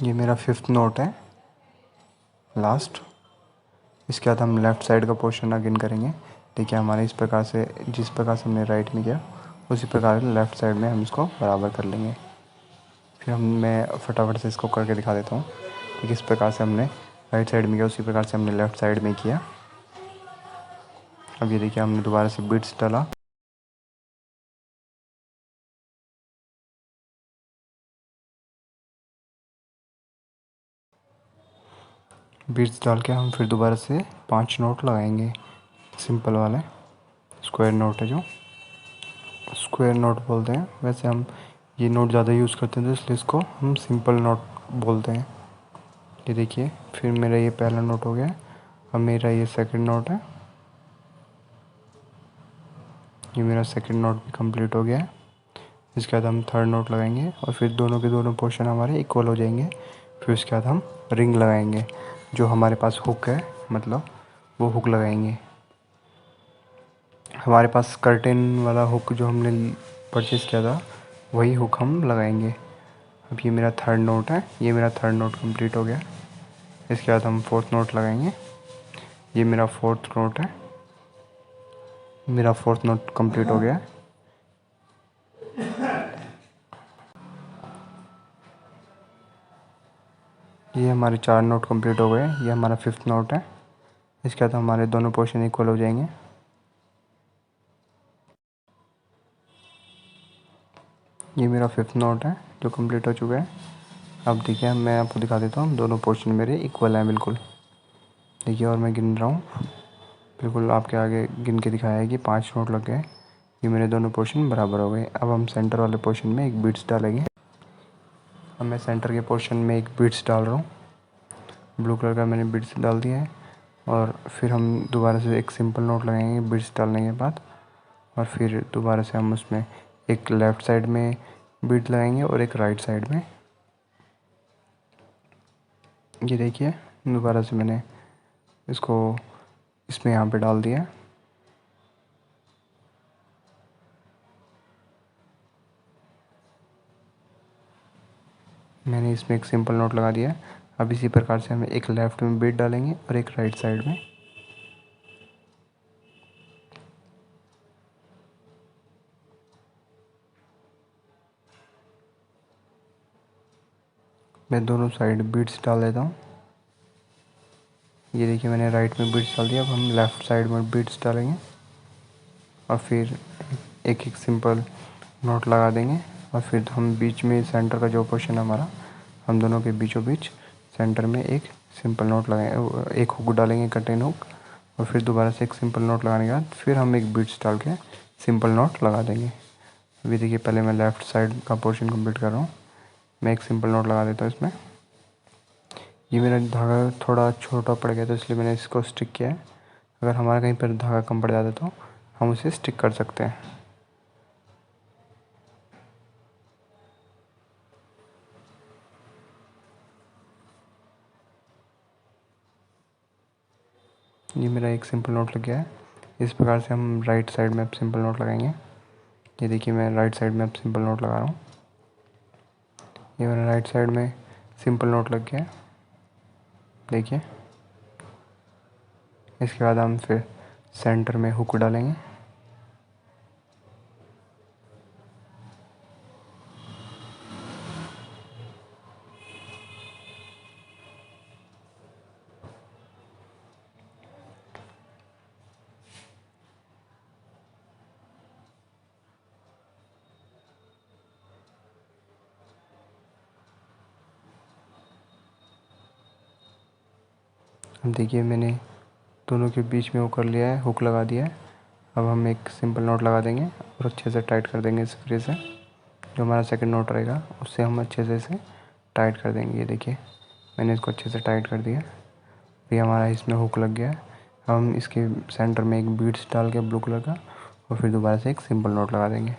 ये मेरा फिफ्थ नोट है। लास्ट। इसके बाद हम लेफ़्ट साइड का पोर्शन अगेन करेंगे। देखिए हमारे इस प्रकार से, जिस प्रकार से हमने राइट में किया उसी प्रकार लेफ़्ट साइड में हम इसको बराबर कर लेंगे। फिर मैं फटाफट से इसको करके दिखा देता हूँ कि किस प्रकार से हमने राइट साइड में किया उसी प्रकार से हमने लेफ़्ट साइड में किया। अब ये देखिए हमने दोबारा से बीट्स डाला। बीट्स डाल के हम फिर दोबारा से 5 नोट लगाएंगे, सिंपल वाले स्क्वायर नोट है जो स्क्वायर नोट बोलते हैं। वैसे हम ये नोट ज़्यादा यूज़ करते हैं तो इसलिए इसको हम सिंपल नोट बोलते हैं। ये देखिए फिर मेरा ये पहला नोट हो गया। अब मेरा ये सेकंड नोट है, ये मेरा सेकंड नोट भी कंप्लीट हो गया है। इसके बाद हम थर्ड नोट लगाएंगे और फिर दोनों के दोनों पोर्शन हमारे इक्वल हो जाएंगे। फिर उसके बाद हम रिंग लगाएंगे, जो हमारे पास हुक है मतलब वो हुक लगाएंगे। हमारे पास कर्टेन वाला हुक जो हमने परचेज़ किया था वही हुक हम लगाएंगे। अब ये मेरा थर्ड नोट है, ये मेरा थर्ड नोट कंप्लीट हो गया। इसके बाद हम फोर्थ नोट लगाएंगे। ये मेरा फोर्थ नोट है, मेरा फोर्थ नोट कंप्लीट हो गया। ये हमारे 4 नोट कंप्लीट हो गए। ये हमारा फिफ्थ नोट है। इसके बाद हमारे दोनों पोर्शन इक्वल हो जाएंगे। ये मेरा फिफ्थ नोट है जो कंप्लीट हो चुका है। अब देखिए मैं आपको दिखा देता हूँ, दोनों पोर्शन मेरे इक्वल हैं बिल्कुल। देखिए और मैं गिन रहा हूँ, बिल्कुल आपके आगे गिन के दिखाया है कि 5 नोट लग गए। ये मेरे दोनों पोर्शन बराबर हो गए। अब हम सेंटर वाले पोर्शन में एक बीट्स डालेंगे। अब मैं सेंटर के पोर्शन में एक बीट्स डाल रहा हूँ। ब्लू कलर का मैंने बीट्स डाल दिया है। और फिर हम दोबारा से एक सिंपल नोट लगाएंगे बीट्स डालने के बाद। और फिर दोबारा से हम उसमें एक लेफ़्ट साइड में बीट लगाएंगे और एक राइट साइड में। ये देखिए दोबारा से मैंने इसको इसमें यहाँ पे डाल दिया। मैंने इसमें एक सिंपल नोट लगा दिया। अब इसी प्रकार से हम एक लेफ़्ट में बीट डालेंगे और एक राइट साइड में। मैं दोनों साइड बीट्स डाल देता हूँ। ये देखिए मैंने राइट में बीट्स डाल दिया। अब हम लेफ़्ट साइड में बीट्स डालेंगे और फिर एक एक सिंपल नोट लगा देंगे। और फिर हम बीच में सेंटर का जो पोर्शन है हमारा, हम दोनों के बीचों बीच सेंटर में एक सिंपल नोट लगाएंगे, एक हुक डालेंगे कर्टेन हुक। और फिर दोबारा से एक सिंपल नोट लगाने के बाद फिर हम एक बीट्स डाल के सिंपल नोट लगा देंगे। अभी देखिए पहले मैं लेफ़्ट साइड का पोर्शन कंप्लीट कर रहा हूँ। मैं एक सिंपल नोट लगा देता हूँ इसमें। ये मेरा धागा थोड़ा छोटा पड़ गया तो इसलिए मैंने इसको स्टिक किया है। अगर हमारा कहीं पर धागा कम पड़ जाता तो हम उसे स्टिक कर सकते हैं। ये मेरा एक सिंपल नोट लग गया है। इस प्रकार से हम राइट साइड में अब सिंपल नोट लगाएंगे। ये देखिए मैं राइट साइड में अब सिंपल नोट लगा रहा हूँ। ये मेरा राइट साइड में सिंपल नोट लग गया है, देखिए। इसके बाद हम फिर सेंटर में हुक डालेंगे। अब देखिए मैंने दोनों के बीच में वो कर लिया है, हुक लगा दिया है। अब हम एक सिंपल नोट लगा देंगे और अच्छे से टाइट कर देंगे स्क्रू से। जो हमारा सेकंड नोट रहेगा उससे हम अच्छे से इसे टाइट कर देंगे। ये देखिए मैंने इसको अच्छे से टाइट कर दिया। ये हमारा इसमें हुक लग गया है। हम इसके सेंटर में एक बीड्स डाल के ब्लू कलर का और फिर दोबारा से एक सिंपल नोट लगा देंगे।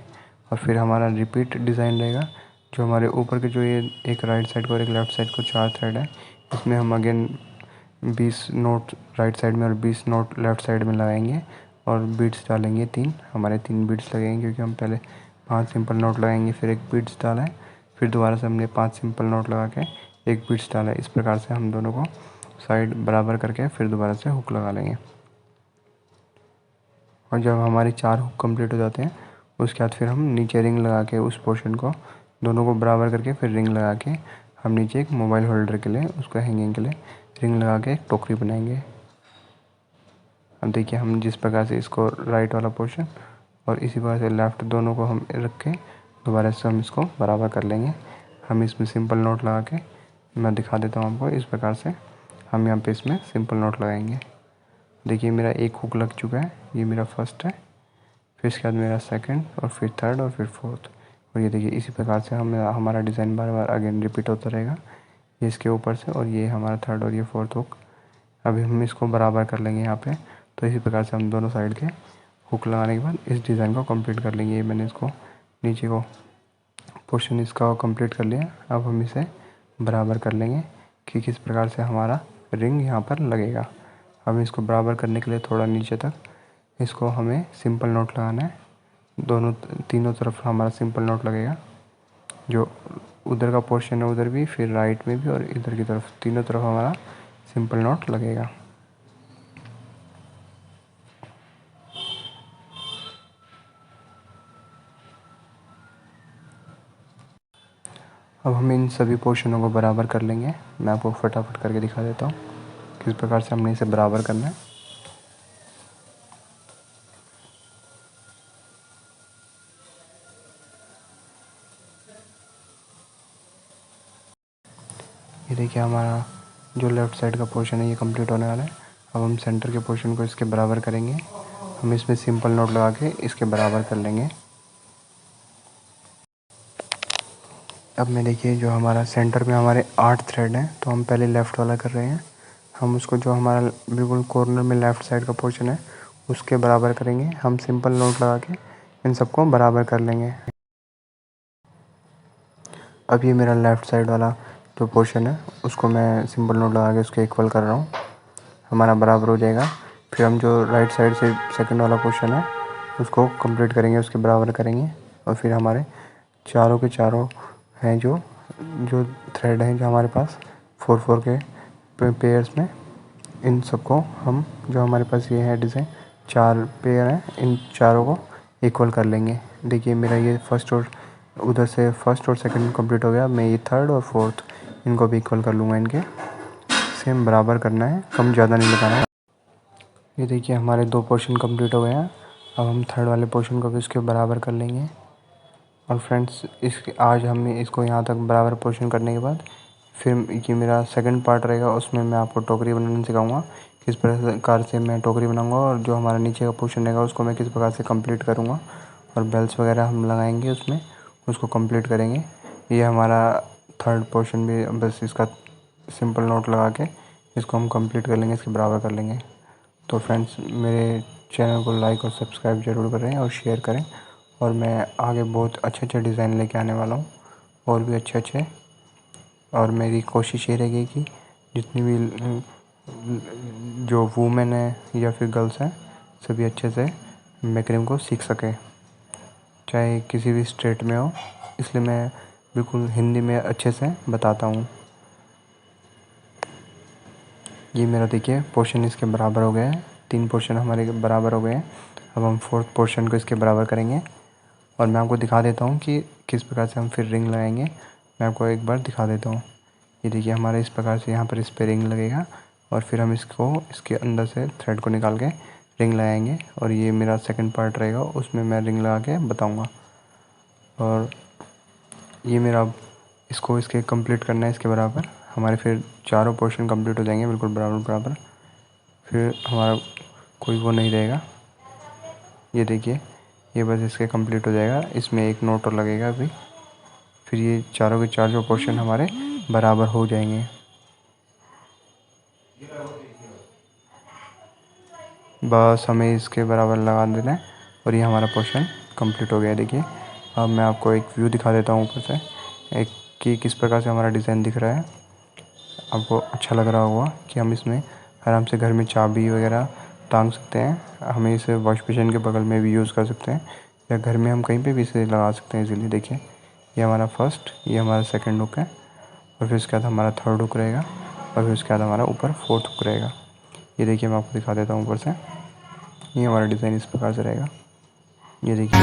और फिर हमारा रिपीट डिज़ाइन रहेगा। जो हमारे ऊपर के जो ये एक राइट साइड को और एक लेफ़्ट साइड को 4 थ्रेड है, इसमें हम अगेन 20 नोट राइट साइड में और 20 नोट लेफ़्ट साइड में लगाएंगे और बीट्स डालेंगे 3। हमारे 3 बीट्स लगेंगे क्योंकि हम पहले 5 सिंपल नोट लगाएंगे फिर एक बीट्स डाला है। फिर दोबारा से हमने 5 सिंपल नोट लगा के एक बीट्स डाला है। इस प्रकार से हम दोनों को साइड बराबर करके फिर दोबारा से हुक लगा लेंगे। और जब हमारी 4 हुक कंप्लीट हो जाते हैं उसके बाद फिर हम नीचे रिंग लगा के उस पोर्शन को दोनों को बराबर करके फिर रिंग लगा के हम नीचे एक मोबाइल होल्डर के लिए उसको हैंगिंग के लिए रिंग लगा के एक टोकरी बनाएंगे। अब देखिए हम जिस प्रकार से इसको राइट वाला पोर्शन और इसी प्रकार से लेफ़्ट दोनों को हम रख के दोबारा से हम इसको बराबर कर लेंगे। हम इसमें सिंपल नोट लगा के मैं दिखा देता हूँ आपको। इस प्रकार से हम यहाँ पे इसमें सिंपल नोट लगाएंगे। देखिए मेरा एक हुक लग चुका है, ये मेरा फर्स्ट है, फिर इसके बाद मेरा सेकंड और फिर थर्ड और फिर फोर्थ। और ये देखिए इसी प्रकार से हमारा डिज़ाइन बार बार अगेन रिपीट होता रहेगा। ये इसके ऊपर से और ये हमारा थर्ड और ये फोर्थ हुक। अभी हम इसको बराबर कर लेंगे यहाँ पे। तो इसी प्रकार से हम दोनों साइड के हुक लगाने के बाद इस डिज़ाइन को कंप्लीट कर लेंगे। ये मैंने इसको नीचे को पोर्शन इसका कंप्लीट कर लिया। अब हम इसे बराबर कर लेंगे कि किस प्रकार से हमारा रिंग यहाँ पर लगेगा। अब इसको बराबर करने के लिए थोड़ा नीचे तक इसको हमें सिंपल नोट लगाना है। दोनों तीनों तरफ हमारा सिंपल नोट लगेगा। जो उधर का पोर्शन है उधर भी, फिर राइट में भी और इधर की तरफ, तीनों तरफ हमारा सिंपल नोट लगेगा। अब हम इन सभी पोर्शनों को बराबर कर लेंगे। मैं आपको फटाफट करके दिखा देता हूँ किस प्रकार से हमने इसे बराबर करना है। ये देखिए हमारा जो लेफ़्ट साइड का पोर्शन है ये कंप्लीट होने वाला है। अब हम सेंटर के पोर्शन को इसके बराबर करेंगे। हम इसमें सिंपल नोट लगा के इसके बराबर कर लेंगे। अब मैं देखिए जो हमारा सेंटर में हमारे 8 थ्रेड हैं, तो हम पहले लेफ़्ट वाला कर रहे हैं। हम उसको जो हमारा बिल्कुल कॉर्नर में लेफ़्ट साइड का पोर्शन है उसके बराबर करेंगे। हम सिंपल नोट लगा के इन सबको बराबर कर लेंगे। अब ये मेरा लेफ़्ट साइड वाला जो पोर्शन है उसको मैं सिंपल नोट लगा के उसके इक्वल कर रहा हूँ, हमारा बराबर हो जाएगा। फिर हम जो राइट साइड से सेकंड वाला पोर्शन है उसको कंप्लीट करेंगे, उसके बराबर करेंगे। और फिर हमारे चारों के चारों हैं जो जो थ्रेड हैं जो हमारे पास 4-4 के पेयर्स में, इन सबको हम जो हमारे पास ये है डिज़ाइन 4 पेयर हैं, इन चारों को इक्वल कर लेंगे। देखिए मेरा ये फर्स्ट और उधर से फर्स्ट और सेकंड कंप्लीट हो गया। मैं ये थर्ड और फोर्थ इनको भी इक्वल कर लूँगा। इनके सेम बराबर करना है, कम ज़्यादा नहीं लगाना है। ये देखिए हमारे 2 पोर्शन कंप्लीट हो गए हैं। अब हम थर्ड वाले पोर्शन को भी इसके बराबर कर लेंगे। और फ्रेंड्स इसके आज हमने इसको यहाँ तक बराबर पोर्शन करने के बाद फिर ये मेरा सेकंड पार्ट रहेगा, उसमें मैं आपको टोकरी बनाना सिखाऊंगा किस प्रकार से मैं टोकरी बनाऊंगा। और जो हमारा नीचे का पोर्शन रहेगा उसको मैं किस प्रकार से कंप्लीट करूँगा और बेल्स वगैरह हम लगाएंगे उसमें, उसको कंप्लीट करेंगे। ये हमारा थर्ड पोर्शन भी बस इसका सिंपल नोट लगा के इसको हम कंप्लीट कर लेंगे, इसके बराबर कर लेंगे। तो फ्रेंड्स मेरे चैनल को लाइक और सब्सक्राइब ज़रूर करें और शेयर करें। और मैं आगे बहुत अच्छे अच्छे डिज़ाइन लेके आने वाला हूँ, और भी अच्छे अच्छे। और मेरी कोशिश ये रहेगी कि जितनी भी जो वुमेन है या फिर गर्ल्स हैं सभी अच्छे से मेकरिंग को सीख सके, चाहे किसी भी स्टेट में हो। इसलिए मैं बिल्कुल हिंदी में अच्छे से बताता हूँ। ये मेरा देखिए पोर्शन इसके बराबर हो गया है, 3 पोर्शन हमारे बराबर हो गए हैं। अब हम फोर्थ पोर्शन को इसके बराबर करेंगे और मैं आपको दिखा देता हूँ कि किस प्रकार से हम फिर रिंग लगाएंगे। मैं आपको एक बार दिखा देता हूँ। ये देखिए हमारे इस प्रकार से यहाँ पर इस पर रिंग लगेगा और फिर हम इसको इसके अंदर से थ्रेड को निकाल के रिंग लगाएंगे। और ये मेरा सेकंड पार्ट रहेगा, उसमें मैं रिंग लगा के बताऊँगा। और ये मेरा इसको इसके कंप्लीट करना है इसके बराबर। हमारे फिर चारों पोर्शन कंप्लीट हो जाएंगे बिल्कुल बराबर बराबर, फिर हमारा कोई वो नहीं रहेगा। ये देखिए ये बस इसके कंप्लीट हो जाएगा, इसमें एक नोट और लगेगा अभी, फिर ये चारों के चार जो पोर्शन हमारे बराबर हो जाएंगे। बस हमें इसके बराबर लगा देना है और ये हमारा पोर्शन कंप्लीट हो गया। देखिए अब मैं आपको एक व्यू दिखा देता हूँ ऊपर से एक कि किस प्रकार से हमारा डिज़ाइन दिख रहा है। आपको अच्छा लग रहा होगा कि हम इसमें आराम से घर में चाबी वगैरह टांग सकते हैं। हमें इसे वॉश बेसिन के बगल में भी यूज़ कर सकते हैं या घर में हम कहीं पे भी इसे लगा सकते हैं इजीली। देखिए ये हमारा फर्स्ट, ये हमारा सेकंड हुक है और फिर इसके बाद हमारा थर्ड हुक रहेगा और फिर उसके बाद हमारा ऊपर 4th हुक रहेगा। ये देखिए मैं आपको दिखा देता हूँ ऊपर से। ये हमारा डिज़ाइन इस प्रकार से रहेगा। ये देखिए।